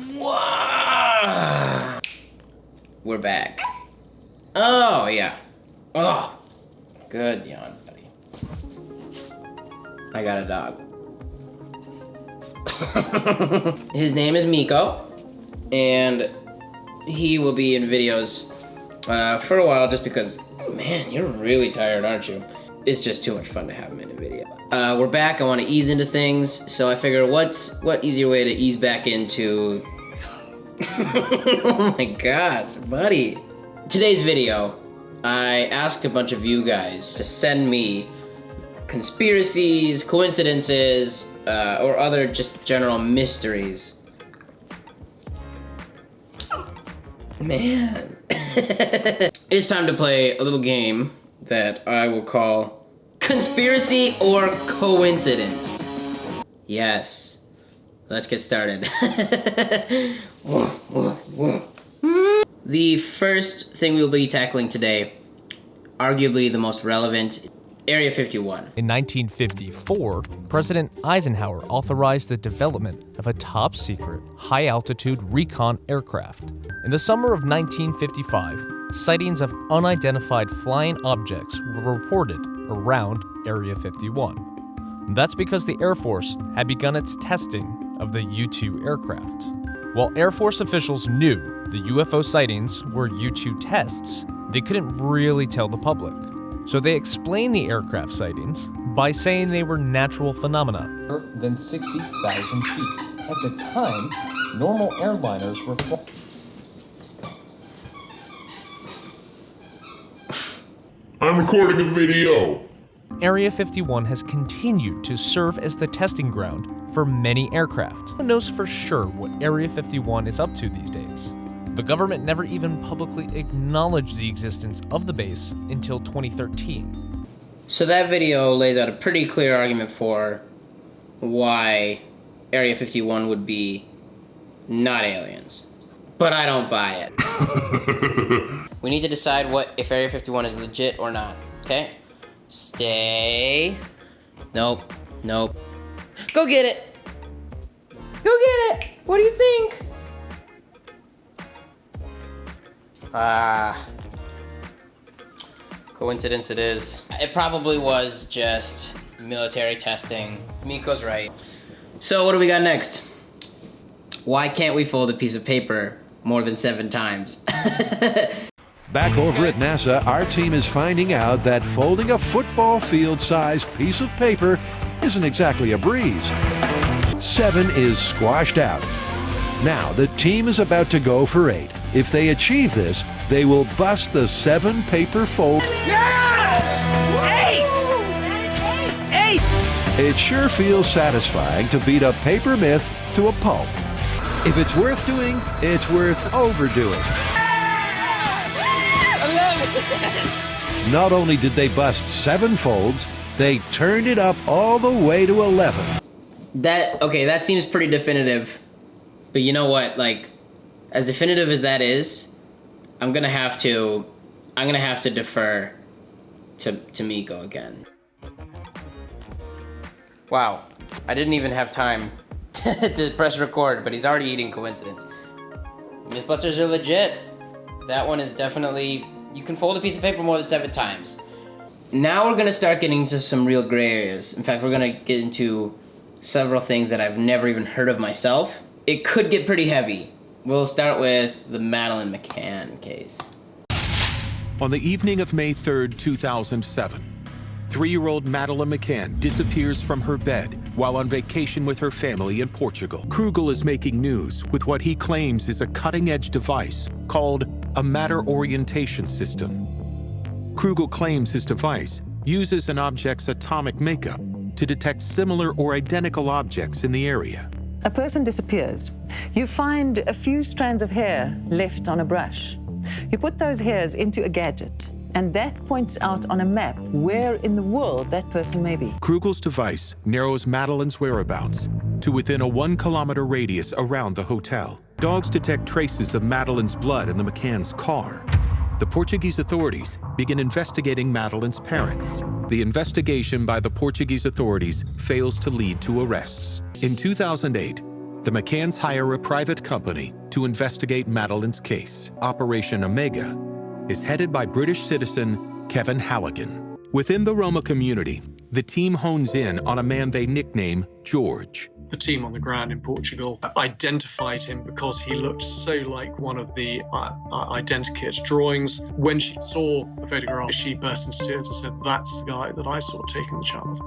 Whoa. We're back. Oh, yeah. Oh, good yawn, buddy. I got a dog. His name is Miko, and he will be in videos for a while just because, man, you're really tired, aren't you? It's just too much fun to have him in a video. We're back. I want to ease into things, so I figure what easier way to ease back into... Oh my gosh, buddy. Today's video, I asked a bunch of you guys to send me conspiracies, coincidences, or other just general mysteries. Man. It's time to play a little game that I will call Conspiracy or Coincidence. Yes. Let's get started. Woof, woof, woof. The first thing we'll be tackling today, arguably the most relevant, Area 51. In 1954, President Eisenhower authorized the development of a top-secret, high-altitude recon aircraft. In the summer of 1955, sightings of unidentified flying objects were reported around Area 51. That's because the Air Force had begun its testing of the U-2 aircraft. While Air Force officials knew the UFO sightings were U-2 tests, they couldn't really tell the public. So they explained the aircraft sightings by saying they were natural phenomena. Than 60,000 feet. At the time, normal airliners were... I'm recording a video. Area 51 has continued to serve as the testing ground for many aircraft. No one knows for sure what Area 51 is up to these days. The government never even publicly acknowledged the existence of the base until 2013. So that video lays out a pretty clear argument for why Area 51 would be not aliens. But I don't buy it. We need to decide if Area 51 is legit or not, okay? Stay. Nope. Nope. Go get it. Go get it. What do you think? Coincidence it is. It probably was just military testing. Miko's right. So what do we got next? Why can't we fold a piece of paper more than 7 times? Back over at NASA, our team is finding out that folding a football field-sized piece of paper isn't exactly a breeze. 7 is squashed out. Now, the team is about to go for 8. If they achieve this, they will bust the 7 paper fold. Yeah! 8! 8! It sure feels satisfying to beat a paper myth to a pulp. If it's worth doing, it's worth overdoing. Not only did they bust 7 folds, they turned it up all the way to 11. That seems pretty definitive. But you know what, like, as definitive as that is, I'm gonna have to defer to Miko again. Wow, I didn't even have time to press record, but he's already eating coincidence. Mythbusters are legit. That one is definitely, you can fold a piece of paper more than 7 times. Now we're gonna start getting into some real gray areas. In fact, we're gonna get into several things that I've never even heard of myself. It could get pretty heavy. We'll start with the Madeleine McCann case. On the evening of May 3rd, 2007, 3-year-old Madeleine McCann disappears from her bed while on vacation with her family in Portugal. Krugel is making news with what he claims is a cutting-edge device called a matter orientation system. Krugel claims his device uses an object's atomic makeup to detect similar or identical objects in the area. A person disappears. You find a few strands of hair left on a brush. You put those hairs into a gadget, and that points out on a map where in the world that person may be. Krugel's device narrows Madeleine's whereabouts to within a 1-kilometer radius around the hotel. Dogs detect traces of Madeleine's blood in the McCann's car. The Portuguese authorities begin investigating Madeleine's parents. The investigation by the Portuguese authorities fails to lead to arrests. In 2008, The McCanns hire a private company to investigate Madeleine's case. Operation Omega is headed by British citizen Kevin Halligan. Within the Roma community, the team hones in on a man they nickname George. The team on the ground in Portugal identified him because he looked so like one of the identikit drawings. When she saw the photograph, she burst into tears and said, "That's the guy that I saw taking the child."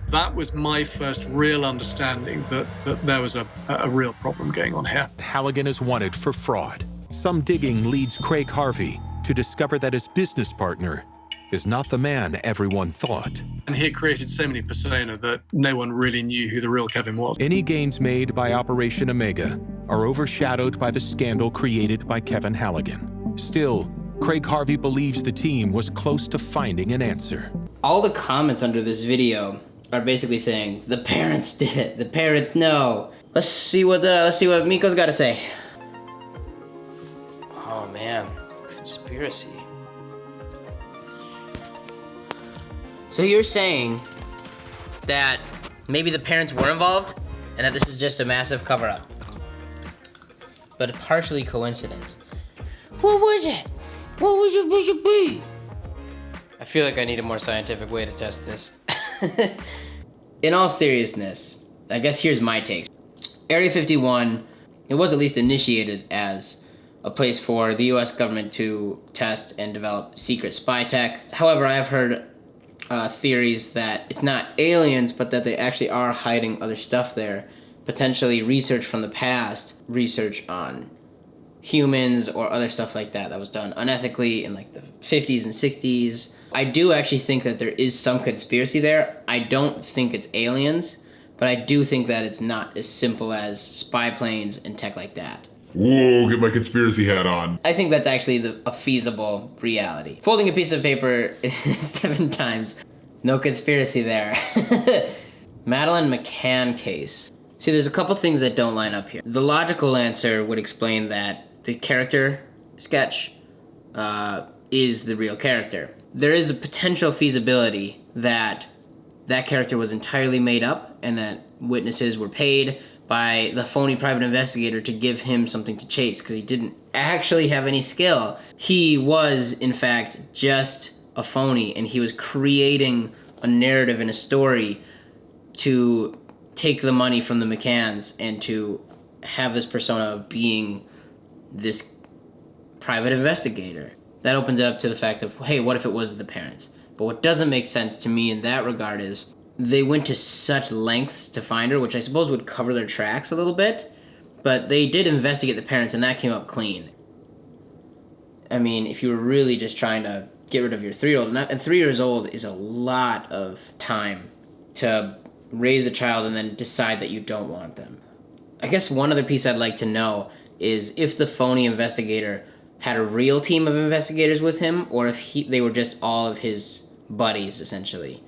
That was my first real understanding that there was a real problem going on here. Halligan is wanted for fraud. Some digging leads Craig Harvey to discover that his business partner is not the man everyone thought. And he had created so many persona that no one really knew who the real Kevin was. Any gains made by Operation Omega are overshadowed by the scandal created by Kevin Halligan. Still, Craig Harvey believes the team was close to finding an answer. All the comments under this video are basically saying, the parents did it, the parents know. Let's see what Miko's got to say. Oh man, conspiracy. So you're saying that maybe the parents were involved and that this is just a massive cover-up, but partially coincidence. What was it? What was it supposed to be? I feel like I need a more scientific way to test this. In all seriousness, I guess here's my take. Area 51, it was at least initiated as a place for the US government to test and develop secret spy tech. However, I have heard theories that it's not aliens, but that they actually are hiding other stuff there. Potentially research from the past, research on humans or other stuff like that that was done unethically in like the 50s and 60s. I do actually think that there is some conspiracy there. I don't think it's aliens, but I do think that it's not as simple as spy planes and tech like that. Whoa, get my conspiracy hat on. I think that's actually a feasible reality. Folding a piece of paper 7 times, no conspiracy there. Madeleine McCann case. See, there's a couple things that don't line up here. The logical answer would explain that the character sketch is the real character. There is a potential feasibility that that character was entirely made up and that witnesses were paid by the phony private investigator to give him something to chase because he didn't actually have any skill. He was, in fact, just a phony, and he was creating a narrative and a story to take the money from the McCanns and to have this persona of being this private investigator. That opens it up to the fact of, hey, what if it was the parents? But what doesn't make sense to me in that regard is they went to such lengths to find her, which I suppose would cover their tracks a little bit, but they did investigate the parents and that came up clean. I mean, if you were really just trying to get rid of your 3-year-old, and 3 years old is a lot of time to raise a child and then decide that you don't want them. I guess one other piece I'd like to know is if the phony investigator had a real team of investigators with him, or if they were just all of his buddies, essentially.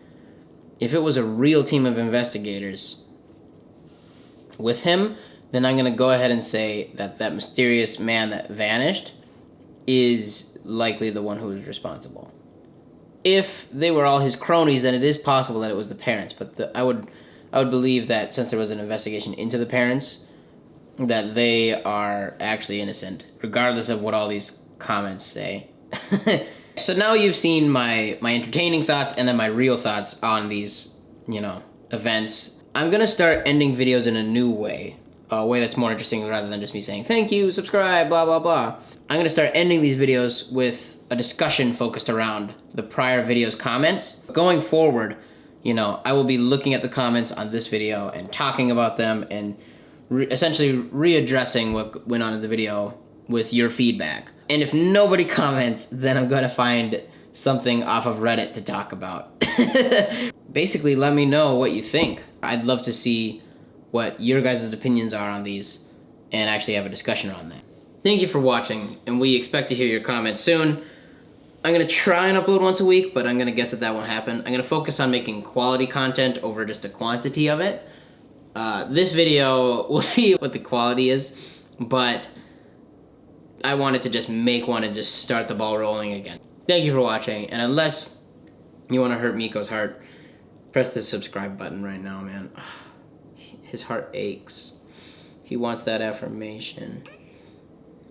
If it was a real team of investigators with him, then I'm going to go ahead and say that that mysterious man that vanished is likely the one who was responsible. If they were all his cronies, then it is possible that it was the parents, but I would believe that since there was an investigation into the parents, that they are actually innocent, regardless of what all these comments say. So now you've seen my entertaining thoughts and then my real thoughts on these, events. I'm gonna start ending videos in a new way, a way that's more interesting rather than just me saying, thank you, subscribe, blah, blah, blah. I'm gonna start ending these videos with a discussion focused around the prior video's comments. Going forward, I will be looking at the comments on this video and talking about them and essentially readdressing what went on in the video with your feedback. And if nobody comments, then I'm gonna find something off of Reddit to talk about. Basically, let me know what you think. I'd love to see what your guys' opinions are on these and actually have a discussion around that. Thank you for watching, and we expect to hear your comments soon. I'm gonna try and upload once a week, but I'm gonna guess that won't happen. I'm gonna focus on making quality content over just a quantity of it. This video, we'll see what the quality is, but I wanted to just make one and just start the ball rolling again. Thank you for watching, and unless you want to hurt Miko's heart, press the subscribe button right now, man. His heart aches. He wants that affirmation.